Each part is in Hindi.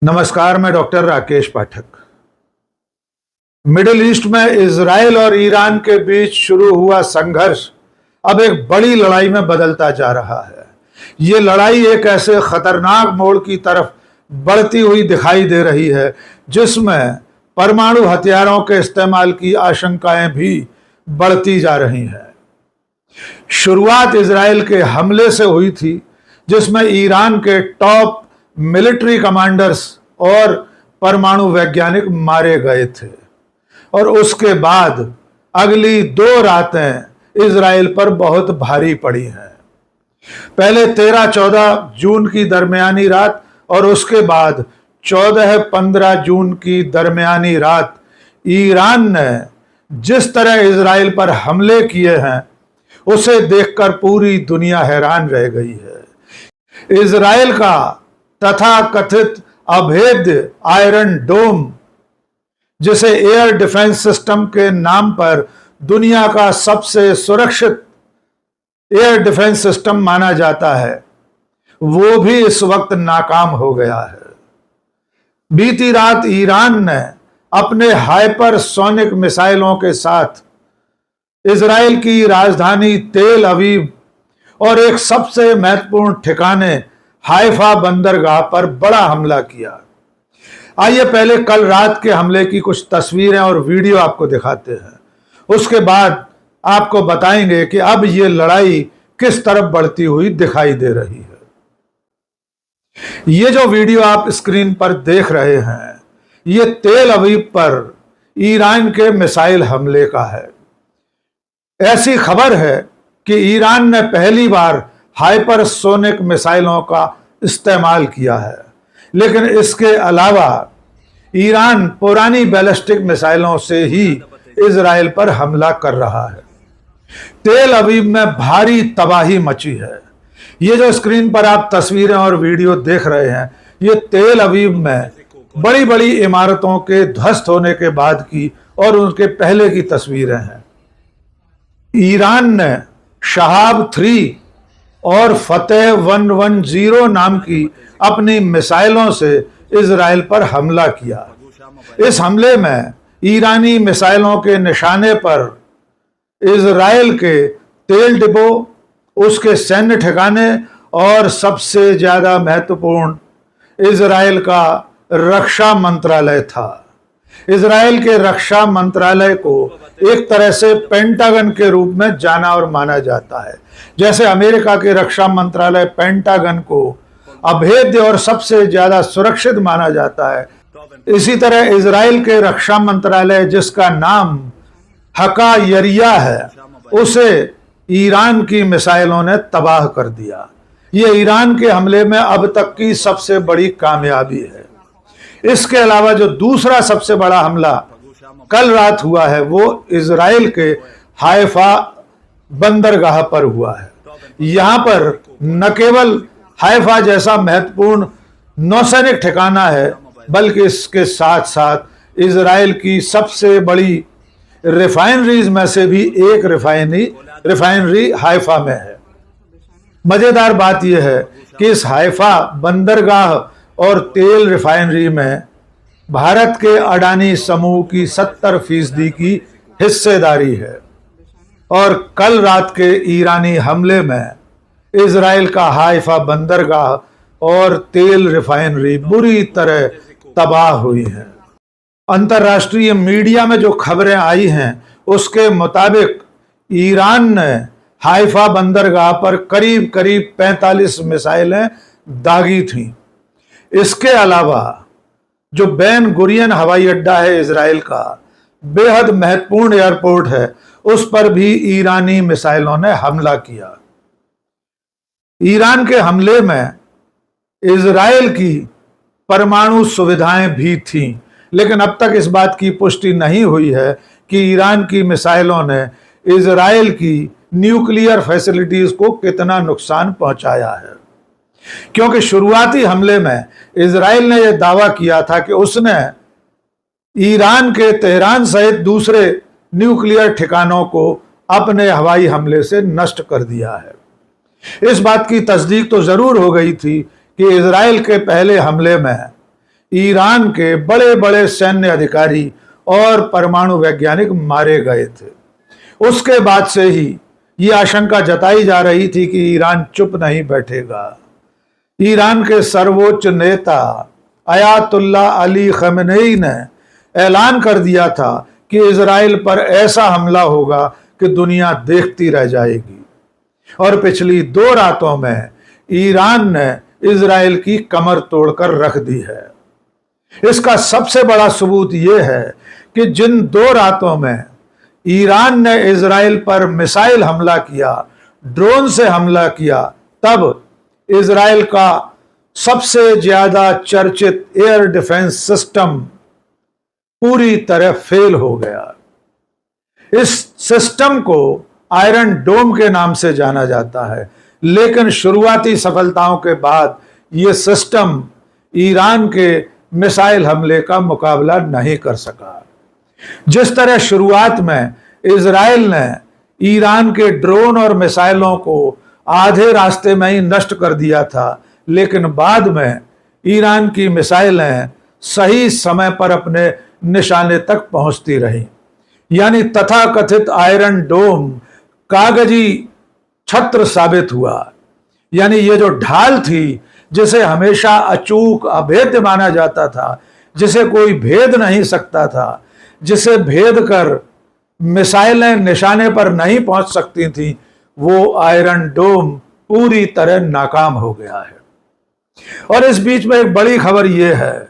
नमस्कार, मैं डॉक्टर राकेश पाठक। मिडिल ईस्ट में इजराइल और ईरान के बीच शुरू हुआ संघर्ष अब एक बड़ी लड़ाई में बदलता जा रहा है। ये लड़ाई एक ऐसे खतरनाक मोड़ की तरफ बढ़ती हुई दिखाई दे रही है जिसमें परमाणु हथियारों के इस्तेमाल की आशंकाएं भी बढ़ती जा रही हैं। शुरुआत इजराइल के हमले से हुई थी जिसमें ईरान के टॉप मिलिट्री कमांडर्स और परमाणु वैज्ञानिक मारे गए थे और उसके बाद अगली 2 रातें इजराइल पर बहुत भारी पड़ी हैं। पहले 13-14 जून की दरमियानी रात और उसके बाद 14-15 जून की दरमियानी रात ईरान ने जिस तरह इजराइल पर हमले किए हैं उसे देखकर पूरी दुनिया हैरान रह गई है। इजराइल का तथाकथित अभेद्य आयरन डोम, जिसे एयर डिफेंस सिस्टम के नाम पर दुनिया का सबसे सुरक्षित एयर डिफेंस सिस्टम माना जाता है, वो भी इस वक्त नाकाम हो गया है। बीती रात ईरान ने अपने हाइपरसोनिक मिसाइलों के साथ इजराइल की राजधानी तेल अवीव और एक सबसे महत्वपूर्ण ठिकाने हाइफा बंदरगाह पर बड़ा हमला किया। आइए पहले कल रात के हमले की कुछ तस्वीरें और वीडियो आपको दिखाते हैं, उसके बाद आपको बताएंगे कि अब ये लड़ाई किस तरफ बढ़ती हुई दिखाई दे रही है। ये जो वीडियो आप स्क्रीन पर देख रहे हैं, ये तेल अवीव पर ईरान के मिसाइल हमले का है। ऐसी खबर है कि ईरान ने पहली बार हाइपरसोनिक मिसाइलों का इस्तेमाल किया है, लेकिन इसके अलावा ईरान पुरानी बैलिस्टिक मिसाइलों से ही इजराइल पर हमला कर रहा है। तेल अवीव में भारी तबाही मची है। ये जो स्क्रीन पर आप तस्वीरें और वीडियो देख रहे हैं, ये तेल अवीव में बड़ी बड़ी इमारतों के ध्वस्त होने के बाद की और उनके पहले की तस्वीरें हैं। ईरान ने शहाब 3 और फतेह 110 नाम की अपनी मिसाइलों से इजराइल पर हमला किया। इस हमले में ईरानी मिसाइलों के निशाने पर इजराइल के तेल डिपो, उसके सैन्य ठिकाने और सबसे ज्यादा महत्वपूर्ण इजराइल का रक्षा मंत्रालय था। इजराइल के रक्षा मंत्रालय को एक तरह से पेंटागन के रूप में जाना और माना जाता है। जैसे अमेरिका के रक्षा मंत्रालय पेंटागन को अभेद्य और सबसे ज्यादा सुरक्षित माना जाता है, इसी तरह इजराइल के रक्षा मंत्रालय, जिसका नाम हकायरिया है, उसे ईरान की मिसाइलों ने तबाह कर दिया। ये ईरान के हमले में अब तक की सबसे बड़ी कामयाबी है। इसके अलावा जो दूसरा सबसे बड़ा हमला कल रात हुआ है, वो इजराइल के हाइफा बंदरगाह पर हुआ है। यहां पर न केवल हाइफा जैसा महत्वपूर्ण नौसैनिक ठिकाना है, बल्कि इसके साथ साथ इजराइल की सबसे बड़ी रिफाइनरीज में से भी एक रिफाइनरी हाइफा में है। मजेदार बात यह है कि इस हाइफा बंदरगाह और तेल रिफाइनरी में भारत के अडानी समूह की 70% की हिस्सेदारी है और कल रात के ईरानी हमले में इजराइल का हाइफा बंदरगाह और तेल रिफाइनरी बुरी तरह तबाह हुई है। अंतर्राष्ट्रीय मीडिया में जो खबरें आई हैं उसके मुताबिक ईरान ने हाइफा बंदरगाह पर करीब 45 मिसाइलें दागी थीं। इसके अलावा जो बेन गुरियन हवाई अड्डा है इजराइल का, बेहद महत्वपूर्ण एयरपोर्ट है, उस पर भी ईरानी मिसाइलों ने हमला किया। ईरान के हमले में इजराइल की परमाणु सुविधाएं भी थीं, लेकिन अब तक इस बात की पुष्टि नहीं हुई है कि ईरान की मिसाइलों ने इजराइल की न्यूक्लियर फैसिलिटीज को कितना नुकसान पहुंचाया है, क्योंकि शुरुआती हमले में इजराइल ने यह दावा किया था कि उसने ईरान के तेहरान सहित दूसरे न्यूक्लियर ठिकानों को अपने हवाई हमले से नष्ट कर दिया है। इस बात की तस्दीक तो जरूर हो गई थी कि इजराइल के पहले हमले में ईरान के बड़े बड़े सैन्य अधिकारी और परमाणु वैज्ञानिक मारे गए थे। उसके बाद से ही ये आशंका जताई जा रही थी कि ईरान चुप नहीं बैठेगा। ईरान के सर्वोच्च नेता अयातुल्लाह अली खमेनेई ने ऐलान कर दिया था कि इजराइल पर ऐसा हमला होगा कि दुनिया देखती रह जाएगी। और पिछली 2 रातों में ईरान ने इजराइल की कमर तोड़कर रख दी है। इसका सबसे बड़ा सबूत यह है कि जिन 2 रातों में ईरान ने इजराइल पर मिसाइल हमला किया, ड्रोन से हमला किया, तब इजराइल का सबसे ज्यादा चर्चित एयर डिफेंस सिस्टम पूरी तरह फेल हो गया। इस सिस्टम को आयरन डोम के नाम से जाना जाता है, लेकिन शुरुआती सफलताओं के बाद यह सिस्टम ईरान के मिसाइल हमले का मुकाबला नहीं कर सका। जिस तरह शुरुआत में इजराइल ने ईरान के ड्रोन और मिसाइलों को आधे रास्ते में ही नष्ट कर दिया था, लेकिन बाद में ईरान की मिसाइलें सही समय पर अपने निशाने तक पहुंचती रहीं। यानी तथाकथित आयरन डोम कागजी छत्र साबित हुआ। यानी ये जो ढाल थी, जिसे हमेशा अचूक अभेद्य माना जाता था, जिसे कोई भेद नहीं सकता था, जिसे भेद कर मिसाइलें निशाने पर नहीं पहुंच सकती थीं, वो आयरन डोम पूरी तरह नाकाम हो गया है। और इस बीच में एक बड़ी खबर यह है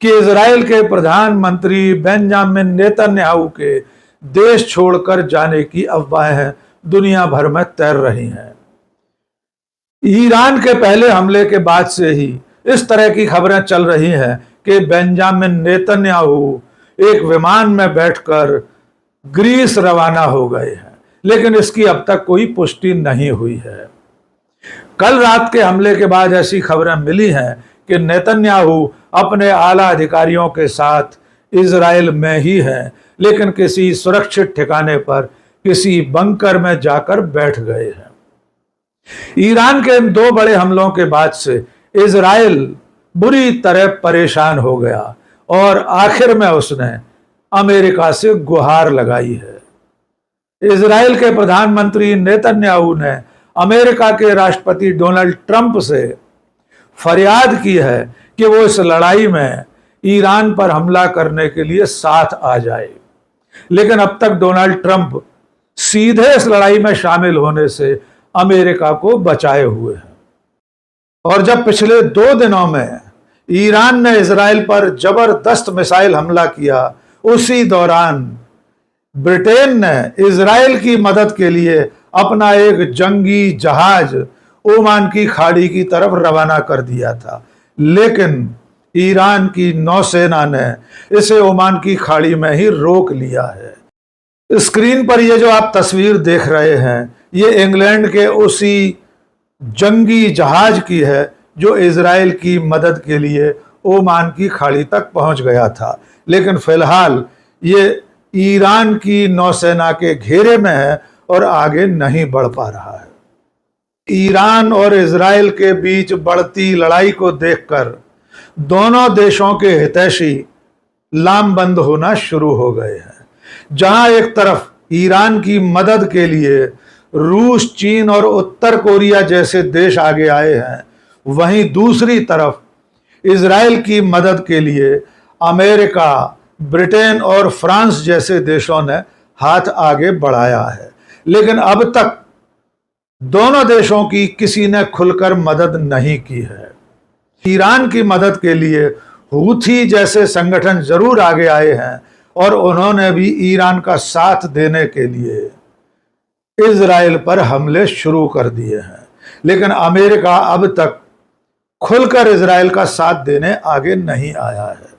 कि इजराइल के प्रधानमंत्री बेंजामिन नेतन्याहू के देश छोड़कर जाने की अफवाहें दुनिया भर में तैर रही हैं। ईरान के पहले हमले के बाद से ही इस तरह की खबरें चल रही हैं कि बेंजामिन नेतन्याहू एक विमान में बैठकर ग्रीस रवाना हो गए हैं, लेकिन इसकी अब तक कोई पुष्टि नहीं हुई है। कल रात के हमले के बाद ऐसी खबरें मिली हैं कि नेतन्याहू अपने आला अधिकारियों के साथ इजराइल में ही हैं, लेकिन किसी सुरक्षित ठिकाने पर किसी बंकर में जाकर बैठ गए हैं। ईरान के इन 2 बड़े हमलों के बाद से इजराइल बुरी तरह परेशान हो गया और आखिर में उसने अमेरिका से गुहार लगाई है। इजराइल के प्रधानमंत्री नेतन्याहू ने अमेरिका के राष्ट्रपति डोनाल्ड ट्रंप से फरियाद की है कि वो इस लड़ाई में ईरान पर हमला करने के लिए साथ आ जाए, लेकिन अब तक डोनाल्ड ट्रंप सीधे इस लड़ाई में शामिल होने से अमेरिका को बचाए हुए हैं। और जब पिछले 2 दिनों में ईरान ने इजराइल पर जबरदस्त मिसाइल हमला किया, उसी दौरान ब्रिटेन ने इजराइल की मदद के लिए अपना एक जंगी जहाज ओमान की खाड़ी की तरफ रवाना कर दिया था, लेकिन ईरान की नौसेना ने इसे ओमान की खाड़ी में ही रोक लिया है। स्क्रीन पर ये जो आप तस्वीर देख रहे हैं, ये इंग्लैंड के उसी जंगी जहाज की है जो इजराइल की मदद के लिए ओमान की खाड़ी तक पहुंच गया था, लेकिन फिलहाल ये ईरान की नौसेना के घेरे में है और आगे नहीं बढ़ पा रहा है। ईरान और इजराइल के बीच बढ़ती लड़ाई को देखकर दोनों देशों के हितैषी लामबंद होना शुरू हो गए हैं। जहां एक तरफ ईरान की मदद के लिए रूस, चीन और उत्तर कोरिया जैसे देश आगे आए हैं, वहीं दूसरी तरफ इजराइल की मदद के लिए अमेरिका, ब्रिटेन और फ्रांस जैसे देशों ने हाथ आगे बढ़ाया है। लेकिन अब तक दोनों देशों की किसी ने खुलकर मदद नहीं की है। ईरान की मदद के लिए हूथी जैसे संगठन जरूर आगे आए हैं और उन्होंने भी ईरान का साथ देने के लिए इजराइल पर हमले शुरू कर दिए हैं, लेकिन अमेरिका अब तक खुलकर इजराइल का साथ देने आगे नहीं आया है।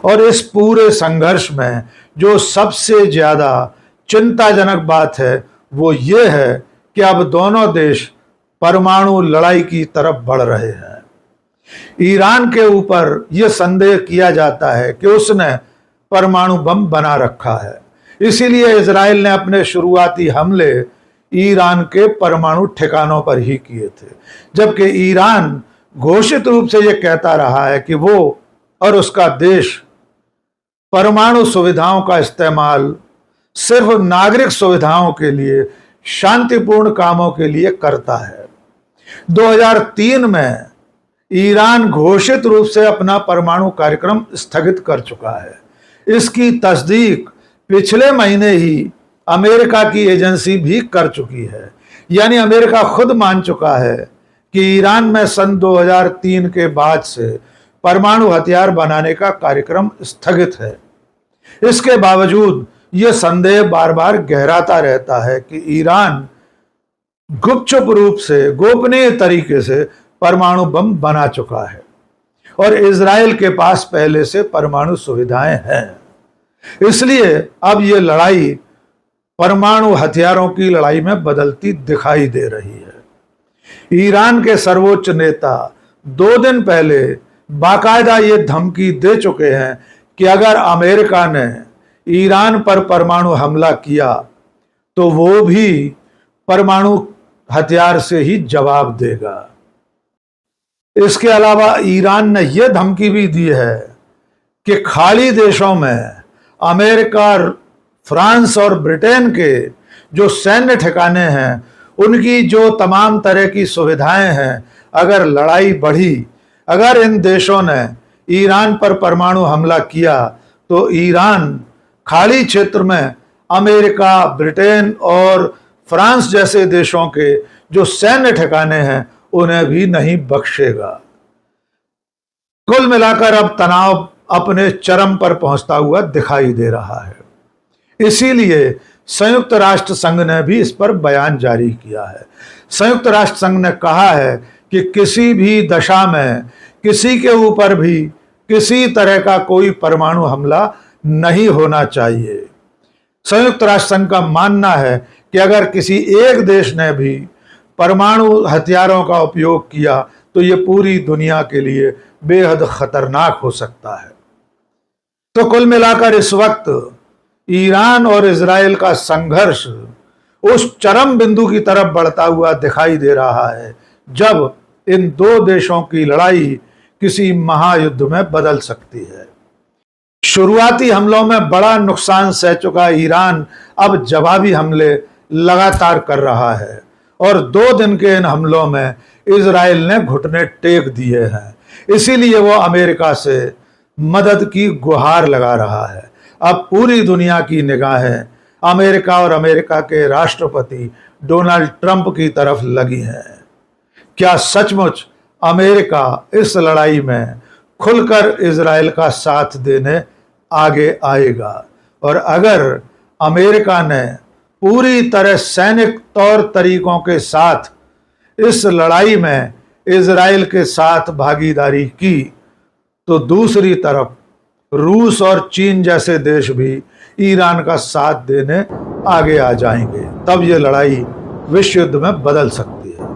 और इस पूरे संघर्ष में जो सबसे ज्यादा चिंताजनक बात है वो ये है कि अब दोनों देश परमाणु लड़ाई की तरफ बढ़ रहे हैं। ईरान के ऊपर यह संदेह किया जाता है कि उसने परमाणु बम बना रखा है, इसीलिए इजराइल ने अपने शुरुआती हमले ईरान के परमाणु ठिकानों पर ही किए थे, जबकि ईरान घोषित रूप से यह कहता रहा है कि वो और उसका देश परमाणु सुविधाओं का इस्तेमाल सिर्फ नागरिक सुविधाओं के लिए, शांतिपूर्ण कामों के लिए करता है। 2003 में ईरान घोषित रूप से अपना परमाणु कार्यक्रम स्थगित कर चुका है। इसकी तस्दीक पिछले महीने ही अमेरिका की एजेंसी भी कर चुकी है। यानी अमेरिका खुद मान चुका है कि ईरान में सन 2003 के बाद से परमाणु हथियार बनाने का कार्यक्रम स्थगित है। इसके बावजूद यह संदेह बार बार गहराता रहता है कि ईरान गुपचुप रूप से, गोपनीय तरीके से परमाणु बम बना चुका है और इजराइल के पास पहले से परमाणु सुविधाएं हैं। इसलिए अब यह लड़ाई परमाणु हथियारों की लड़ाई में बदलती दिखाई दे रही है। ईरान के सर्वोच्च नेता 2 दिन पहले बाकायदा ये धमकी दे चुके हैं कि अगर अमेरिका ने ईरान पर परमाणु हमला किया तो वो भी परमाणु हथियार से ही जवाब देगा। इसके अलावा ईरान ने यह धमकी भी दी है कि खाड़ी देशों में अमेरिका, फ्रांस और ब्रिटेन के जो सैन्य ठिकाने हैं, उनकी जो तमाम तरह की सुविधाएं हैं, अगर लड़ाई बढ़ी, अगर इन देशों ने ईरान पर परमाणु हमला किया तो ईरान खाड़ी क्षेत्र में अमेरिका, ब्रिटेन और फ्रांस जैसे देशों के जो सैन्य ठिकाने हैं उन्हें भी नहीं बख्शेगा। कुल मिलाकर अब तनाव अपने चरम पर पहुंचता हुआ दिखाई दे रहा है। इसीलिए संयुक्त राष्ट्र संघ ने भी इस पर बयान जारी किया है। संयुक्त राष्ट्र संघ ने कहा है कि किसी भी दशा में किसी के ऊपर भी किसी तरह का कोई परमाणु हमला नहीं होना चाहिए। संयुक्त राष्ट्र संघ का मानना है कि अगर किसी एक देश ने भी परमाणु हथियारों का उपयोग किया तो ये पूरी दुनिया के लिए बेहद खतरनाक हो सकता है। तो कुल मिलाकर इस वक्त ईरान और इजराइल का संघर्ष उस चरम बिंदु की तरफ बढ़ता हुआ दिखाई दे रहा है जब इन 2 देशों की लड़ाई किसी महायुद्ध में बदल सकती है। शुरुआती हमलों में बड़ा नुकसान सह चुका ईरान अब जवाबी हमले लगातार कर रहा है और 2 दिन के इन हमलों में इजराइल ने घुटने टेक दिए हैं। इसीलिए वो अमेरिका से मदद की गुहार लगा रहा है। अब पूरी दुनिया की निगाहें अमेरिका और अमेरिका के राष्ट्रपति डोनाल्ड ट्रंप की तरफ लगी हैं। क्या सचमुच अमेरिका इस लड़ाई में खुलकर इजराइल का साथ देने आगे आएगा? और अगर अमेरिका ने पूरी तरह सैनिक तौर तरीकों के साथ इस लड़ाई में इजराइल के साथ भागीदारी की तो दूसरी तरफ रूस और चीन जैसे देश भी ईरान का साथ देने आगे आ जाएंगे। तब ये लड़ाई विश्व युद्ध में बदल सकती है।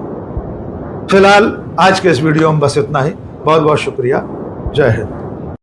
फिलहाल आज के इस वीडियो में बस इतना ही। बहुत बहुत शुक्रिया। जय हिंद।